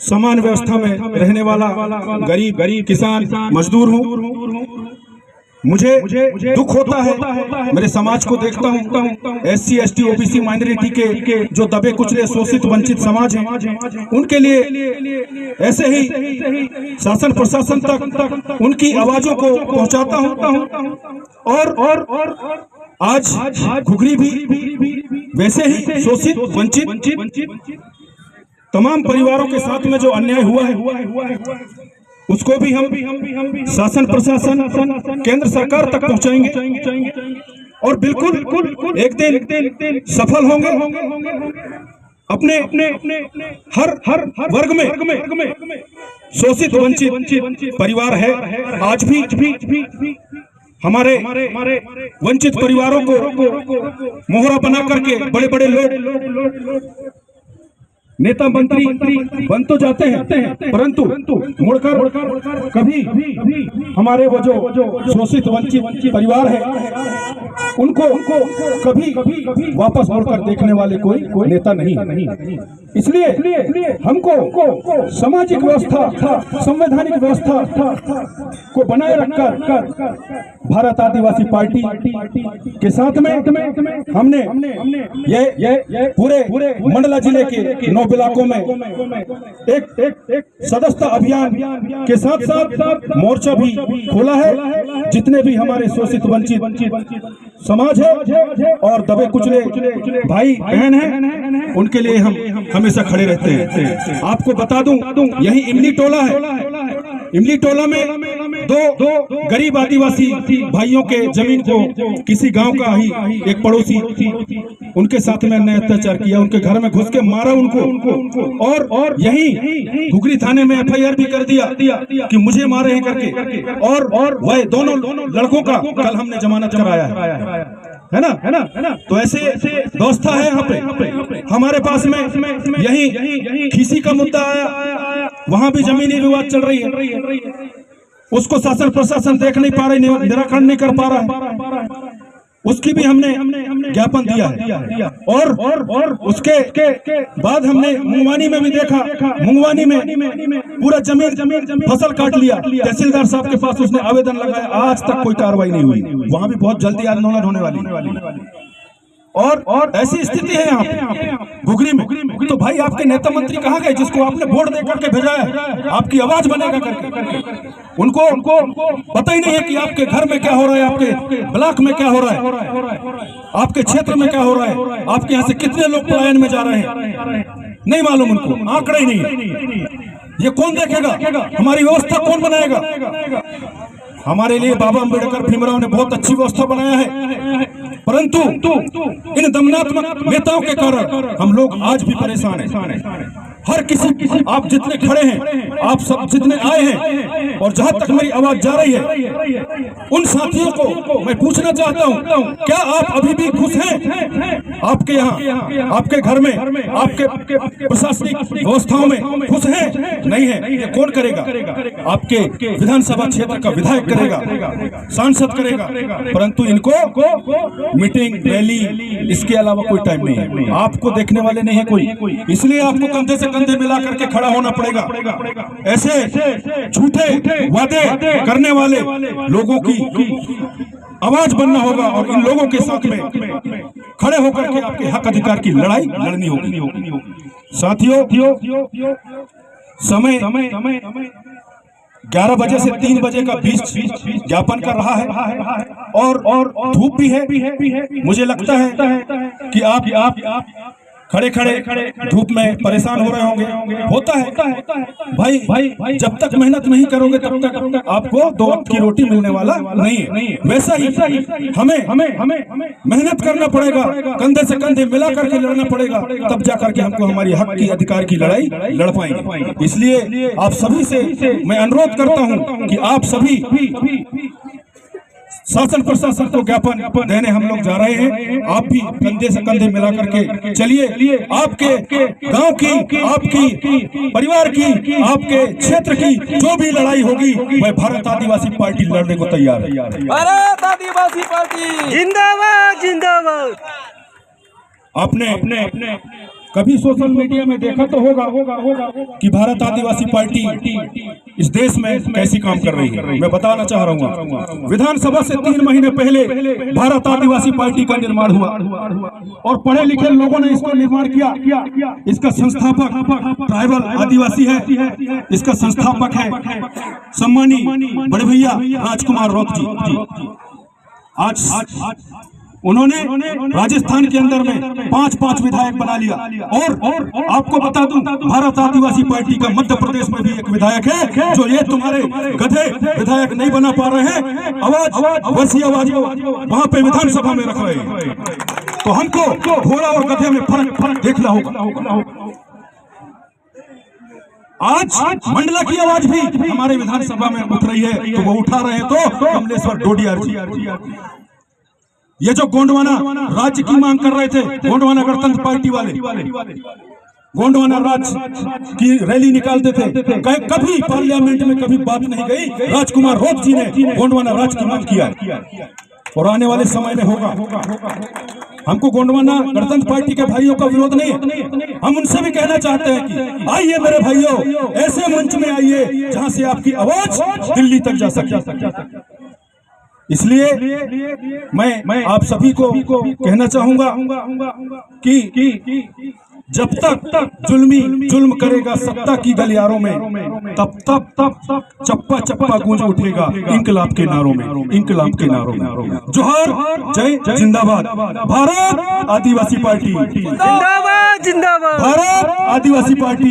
समान व्यवस्था में रहने वाला गरीब किसान मजदूर हूँ। मुझे दुख होता है, मेरे समाज को देखता हूँ, SC ST OBC माइनॉरिटी के जो दबे कुचले शोषित वंचित समाज हैं, उनके लिए ऐसे ही शासन प्रशासन तक उनकी आवाजों को पहुंचाता हूं। और आज घुघरी भी वैसे ही शोषित वंचित तमाम परिवारों के साथ में जो अन्याय हुआ है उसको भी हम शासन प्रशासन केंद्र सरकार तक पहुंचाएंगे और बिल्कुल एक दिन सफल होंगे। अपने हर वर्ग में शोषित वंचित परिवार है। आज भी हमारे वंचित परिवारों को मोहरा बना करके बड़े बड़े लोग नेता मंत्री बन तो जाते हैं, परंतु मुड़कर कभी हमारे वो जो शोषित वंचित परिवार है उनको कभी वापस मुड़कर देखने वाले कोई नेता नहीं। इसलिए हमको सामाजिक व्यवस्था, संवैधानिक व्यवस्था को बनाए रखकर भारत आदिवासी पार्टी के साथ में हमने ये पूरे मंडला जिले के 9 इलाकों में एक सदस्यता अभियान के साथ साथ मोर्चा भी खोला है। जितने भी हमारे शोषित वंचित समाज है और दबे कुचले भाई बहन हैं, उनके लिए हम हमेशा खड़े रहते हैं। आपको बता दूं, यही इमली टोला है। इमली टोला में दो गरीब आदिवासी भाइयों के जमीन को किसी गांव का ही एक पड़ोसी उनके साथ में अन्याय अत्याचार किया, उनके घर में घुस के मारा उनको और यही घुघरी थाने में FIR भी कर दिया कि मुझे मारे हैं करके। और वह दोनों लड़कों का कल हमने जमानत कराया है ना। तो ऐसे व्यवस्था है यहाँ पे। हमारे पास में यही खीसी का मुद्दा आया, वहां भी जमीनी विवाद चल रही है। उसको शासन प्रशासन देख नहीं पा रही, निराकरण नहीं कर पा रहा है। उसकी भी हमने ज्ञापन दिया है। और उसके बाद हमने मुंगवानी में भी देखा, मुंगवानी में पूरा जमीन फसल काट लिया। तहसीलदार साहब के पास उसने आवेदन लगाया, आज तक कोई कार्रवाई नहीं हुई। वहां भी बहुत जल्दी आंदोलन होने वाली और ऐसी स्थिति है यहाँ पे घुघरी में। तो भाई आपके नेता मंत्री कहाँ गए जिसको आपने वोट दे करके भेजा है आपकी आवाज बनेगा करके? उनको पता ही नहीं है कि आपके घर में क्या हो रहा है, आपके ब्लॉक में क्या हो रहा है, आपके क्षेत्र में क्या हो रहा है, आपके यहाँ से कितने लोग पलायन में जा रहे हैं, नहीं मालूम उनको, आंकड़ा ही नहीं। ये कौन देखेगा? हमारी व्यवस्था कौन बनाएगा? हमारे लिए बाबा अम्बेडकर भीमराव ने बहुत अच्छी व्यवस्था बनाया है, परंतु इन दमनात्मक नेताओं के कारण हम लोग आज भी परेशान हैं। हर किसी आप जितने खड़े हैं, आप सब जितने आए हैं, और जहां तक मेरी आवाज जा रही है, उन साथियों को मैं पूछना चाहता हूं, क्या आप अभी भी खुश हैं? आपके यहाँ, आपके घर में, आपके प्रशासनिक व्यवस्थाओं में खुश हैं? नहीं है। ये कौन करेगा? आपके विधानसभा क्षेत्र का विधायक करेगा, सांसद करेगा, परंतु इनको मीटिंग रैली इसके अलावा कोई टाइम नहीं है। आपको देखने वाले नहीं है कोई, इसलिए आपको कंधे से कंधे मिला करके खड़ा होना पड़ेगा। ऐसे झूठे वादे करने वाले लोगों की आवाज बनना होगा और इन लोगों के साथ में खड़े होकर के आपके हक अधिकार की लड़ाई लड़नी होगी। साथियों, समय 11 बजे से 3 बजे का बीच ज्ञापन कर रहा है और धूप भी है। मुझे लगता है कि आप खड़े धूप में परेशान हो रहे होंगे। होता है भाई, जब तक मेहनत नहीं करोगे तब तक आपको 2 वक्त की रोटी मिलने वाला नहीं है। वैसा ही हमें मेहनत करना पड़ेगा, कंधे से कंधे मिला करके लड़ना पड़ेगा, तब जाकर के हमको हमारी हक की अधिकार की लड़ाई लड़ पाएंगे। इसलिए आप सभी से मैं अनुरोध करता हूं कि आप सभी शासन प्रशासन को ज्ञापन देने हम लोग जा रहे हैं। आप भी कंधे से कंधे मिला करके चलिए। आपके गांव की, आपकी परिवार की, आपके क्षेत्र की जो भी लड़ाई होगी वह भारत आदिवासी पार्टी लड़ने को तैयार है। भारत आदिवासी पार्टी जिंदाबाद जिंदाबाद। आपने कभी सोशल मीडिया में देखा तो होगा कि भारत आदिवासी पार्टी इस देश में कैसी काम कर रही है। मैं बताना चाह रहा हूँ, विधानसभा से 3 महीने पहले भारत आदिवासी पार्टी का निर्माण हुआ और पढ़े लिखे लोगों ने इसको निर्माण किया। इसका संस्थापक ट्राइबल आदिवासी है, इसका संस्थापक है सम्मानीय बड़े भैया राजकुमार रौत जी। आज उन्होंने राजस्थान के अंदर में 5 विधायक बना लिया और आपको बता दूं, भारत आदिवासी पार्टी का मध्य प्रदेश में भी एक विधायक है जो ये तुम्हारे गधे विधायक नहीं बना पा रहे हैं, आवाज वैसी आवाज वहां पे विधानसभा में रख रहे हैं। तो हमको घोड़ा और गधे में फर्क देखना होगा। आज मंडला की आवाज भी हमारे विधानसभा में उठ रही है, तो वो उठा रहे हैं तो कमलेश्वर डोडियार जी। ये जो गोंडवाना राज्य की मांग कर रहे थे, गोंडवाना गणतंत्र पार्टी वाले गोंडवाना राज्य की रैली निकालते थे, कभी पार्लियामेंट में कभी बात नहीं गई। राजकुमार रौत जी ने गोंडवाना राज्य की मांग किया और आने वाले समय में होगा। हमको गोंडवाना गणतंत्र पार्टी के भाइयों का विरोध नहीं है, हम उनसे भी कहना चाहते हैं कि आइए मेरे भाइयों, ऐसे मंच में आइए जहां से आपकी आवाज दिल्ली तक जा सके। इसलिए मैं आप सभी को कहना चाहूंगा कि जब तक जुल्म करेगा सत्ता की गलियारों में, तब चप्पा चप्पा गूंज उठेगा इंकलाब के नारों में। जोहार, जय जिंदाबाद। भारत आदिवासी पार्टी जिंदाबाद, भारत आदिवासी पार्टी।